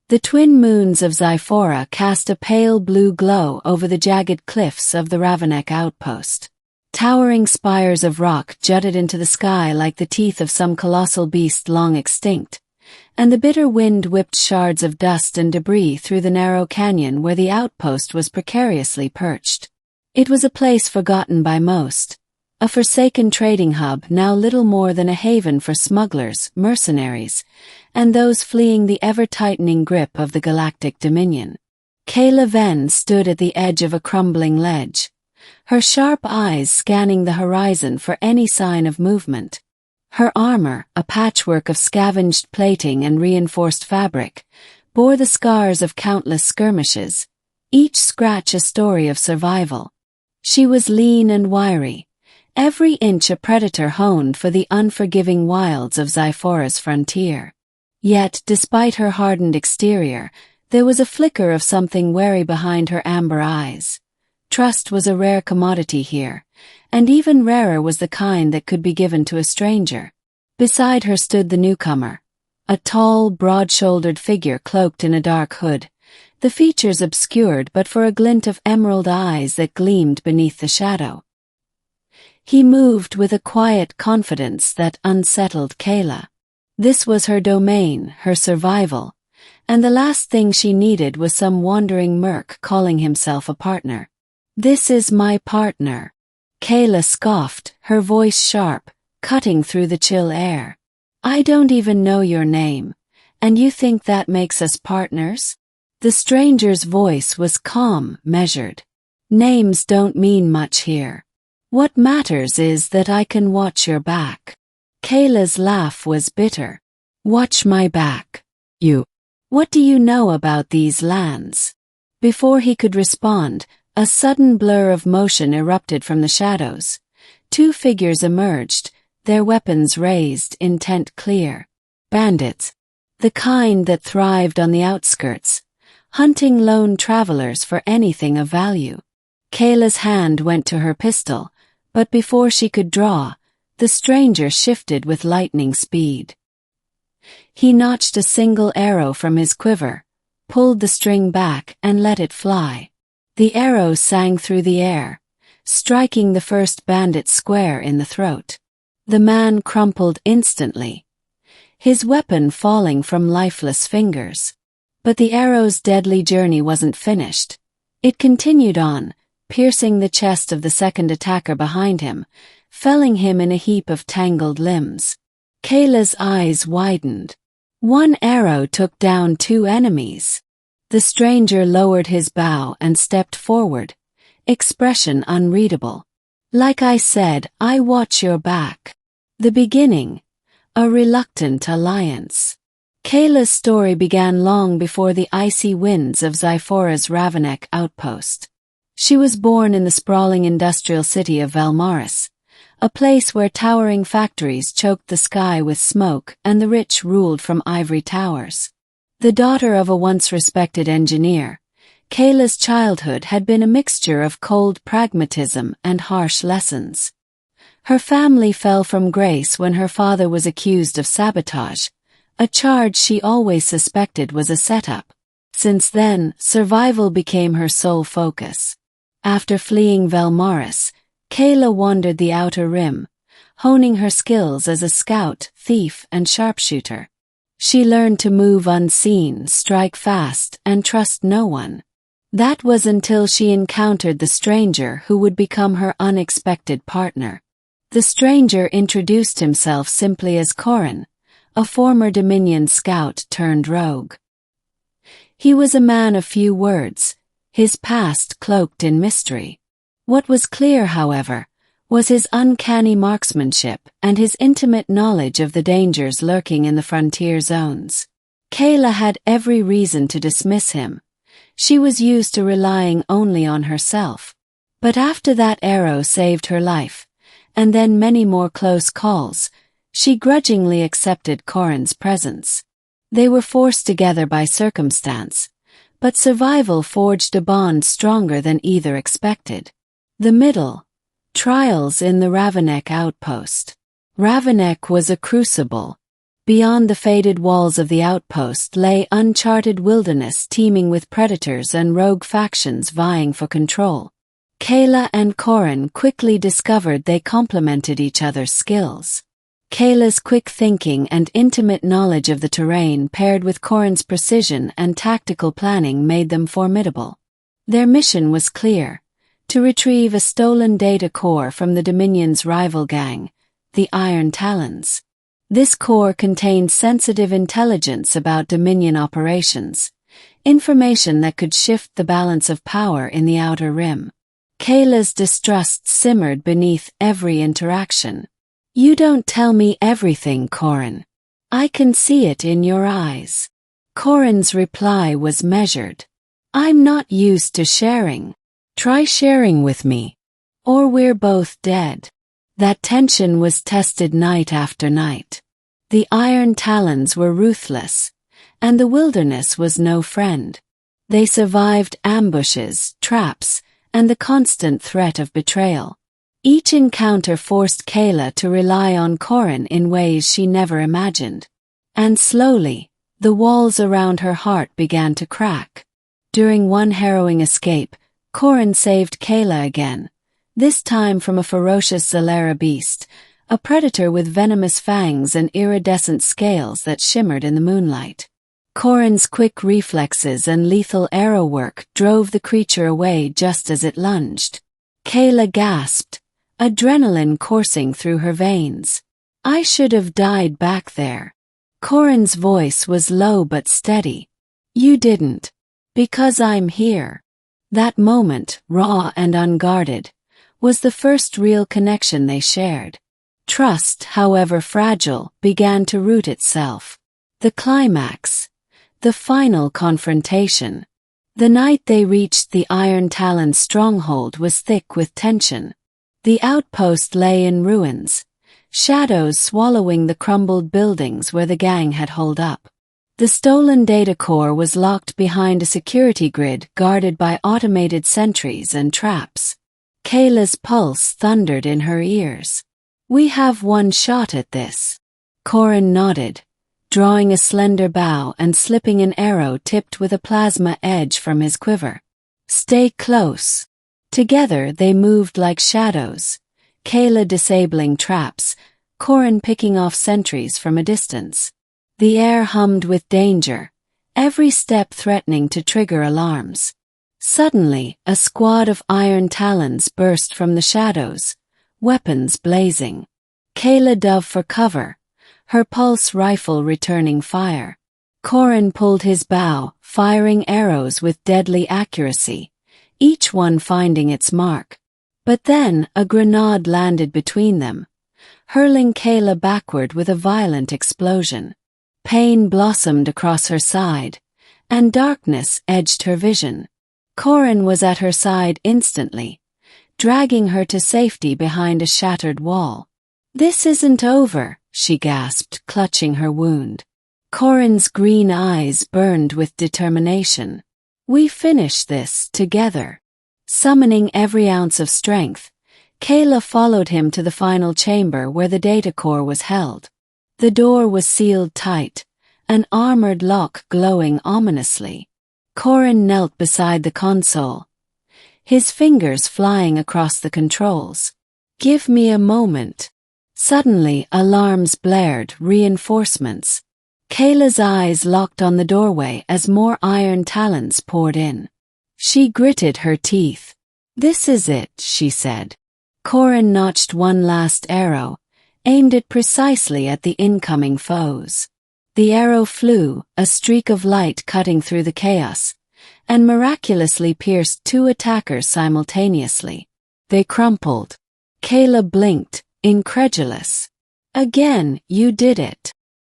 The twin moons of Xiphora cast a pale blue glow over the jagged cliffs of the Ravinek Outpost. Towering spires of rock jutted into the sky like the teeth of some colossal beast long extinct, and the bitter wind whipped shards of dust and debris through the narrow canyon where the outpost was precariously perched. It was a place forgotten by most, a forsaken trading hub now little more than a haven for smugglers, mercenaries, and those fleeing the ever-tightening grip of the galactic dominion. Kaela Venn stood at the edge of a crumbling ledge, her sharp eyes scanning the horizon for any sign of movement. Her armor, a patchwork of scavenged plating and reinforced fabric, bore the scars of countless skirmishes, each scratch a story of survival. She was lean and wiry, every inch a predator honed for the unforgiving wilds of Xiphora's frontier. Yet, despite her hardened exterior, there was a flicker of something wary behind her amber eyes. Trust was a rare commodity here, and even rarer was the kind that could be given to a stranger. Beside her stood the newcomer, a tall, broad-shouldered figure cloaked in a dark hood, the features obscured but for a glint of emerald eyes that gleamed beneath the shadow. He moved with a quiet confidence that unsettled Kaela. This was her domain, her survival, and the last thing she needed was some wandering merc calling himself a partner. "This is my partner," Kaela scoffed, her voice sharp, cutting through the chill air. "I don't even know your name, and you think that makes us partners?" The stranger's voice was calm, measured. "Names don't mean much here. What matters is that I can watch your back." Kaela's laugh was bitter. "Watch my back? You. What do you know about these lands?" Before he could respond, a sudden blur of motion erupted from the shadows. Two figures emerged, their weapons raised, intent clear. Bandits. The kind that thrived on the outskirts, hunting lone travelers for anything of value. Kaela's hand went to her pistol, but before she could draw, the stranger shifted with lightning speed. He notched a single arrow from his quiver, pulled the string back and let it fly. The arrow sang through the air, striking the first bandit square in the throat. The man crumpled instantly, his weapon falling from lifeless fingers. But the arrow's deadly journey wasn't finished. It continued on, piercing the chest of the second attacker behind him, felling him in a heap of tangled limbs. Kaela's eyes widened. One arrow took down two enemies. The stranger lowered his bow and stepped forward, expression unreadable. "Like I said, I watch your back." The beginning, a reluctant alliance. Kaela's story began long before the icy winds of Xiphora's Ravinek Outpost. She was born in the sprawling industrial city of Valmaris, a place where towering factories choked the sky with smoke and the rich ruled from ivory towers. The daughter of a once respected engineer, Kaela's childhood had been a mixture of cold pragmatism and harsh lessons. Her family fell from grace when her father was accused of sabotage, a charge she always suspected was a setup. Since then, survival became her sole focus. After fleeing Valmaris, Kaela wandered the outer rim, honing her skills as a scout, thief, and sharpshooter. She learned to move unseen, strike fast, and trust no one. That was until she encountered the stranger who would become her unexpected partner. The stranger introduced himself simply as Corin, a former Dominion scout turned rogue. He was a man of few words, his past cloaked in mystery. What was clear, however, was his uncanny marksmanship and his intimate knowledge of the dangers lurking in the frontier zones. Kaela had every reason to dismiss him. She was used to relying only on herself. But after that arrow saved her life, and then many more close calls, she grudgingly accepted Corin's presence. They were forced together by circumstance, but survival forged a bond stronger than either expected. The middle. Trials in the Ravinek Outpost. Ravinek was a crucible. Beyond the faded walls of the outpost lay uncharted wilderness teeming with predators and rogue factions vying for control. Kaela and Corin quickly discovered they complemented each other's skills. Kaela's quick thinking and intimate knowledge of the terrain paired with Corin's precision and tactical planning made them formidable. Their mission was clear: to retrieve a stolen data core from the Dominion's rival gang, the Iron Talons. This core contained sensitive intelligence about Dominion operations, information that could shift the balance of power in the Outer Rim. Kaela's distrust simmered beneath every interaction. "You don't tell me everything, Corin. I can see it in your eyes." Corin's reply was measured. "I'm not used to sharing. Try sharing with me, or we're both dead." That tension was tested night after night. The Iron Talons were ruthless, and the wilderness was no friend. They survived ambushes, traps, and the constant threat of betrayal. Each encounter forced Kaela to rely on Corin in ways she never imagined. And slowly, the walls around her heart began to crack. During one harrowing escape, Corin saved Kaela again, this time from a ferocious xelara beast, a predator with venomous fangs and iridescent scales that shimmered in the moonlight. Corin's quick reflexes and lethal arrow work drove the creature away just as it lunged. Kaela gasped, adrenaline coursing through her veins. "I should have died back there." Corin's voice was low but steady. "You didn't. Because I'm here." That moment, raw and unguarded, was the first real connection they shared. Trust, however fragile, began to root itself. The climax. The final confrontation. The night they reached the Iron Talons stronghold was thick with tension. The outpost lay in ruins, shadows swallowing the crumbled buildings where the gang had holed up. The stolen data core was locked behind a security grid guarded by automated sentries and traps. Kaela's pulse thundered in her ears. "We have one shot at this." Corin nodded, drawing a slender bow and slipping an arrow tipped with a plasma edge from his quiver. "Stay close." Together they moved like shadows, Kaela disabling traps, Corin picking off sentries from a distance. The air hummed with danger, every step threatening to trigger alarms. Suddenly, a squad of Iron Talons burst from the shadows, weapons blazing. Kaela dove for cover, her pulse rifle returning fire. Corin pulled his bow, firing arrows with deadly accuracy, each one finding its mark. But then a grenade landed between them, hurling Kaela backward with a violent explosion. Pain blossomed across her side, and darkness edged her vision. Corin was at her side instantly, dragging her to safety behind a shattered wall. "This isn't over," she gasped, clutching her wound. Corin's green eyes burned with determination. "We finish this together." Summoning every ounce of strength, Kaela followed him to the final chamber where the data core was held. The door was sealed tight, an armored lock glowing ominously. Corin knelt beside the console, his fingers flying across the controls. "Give me a moment." Suddenly, alarms blared, reinforcements. Kaela's eyes locked on the doorway as more Iron Talons poured in. She gritted her teeth. "This is it," she said. Corin notched one last arrow, aimed it precisely at the incoming foes. The arrow flew, a streak of light cutting through the chaos, and miraculously pierced two attackers simultaneously. They crumpled. Kaela blinked, incredulous. "Again, you did it."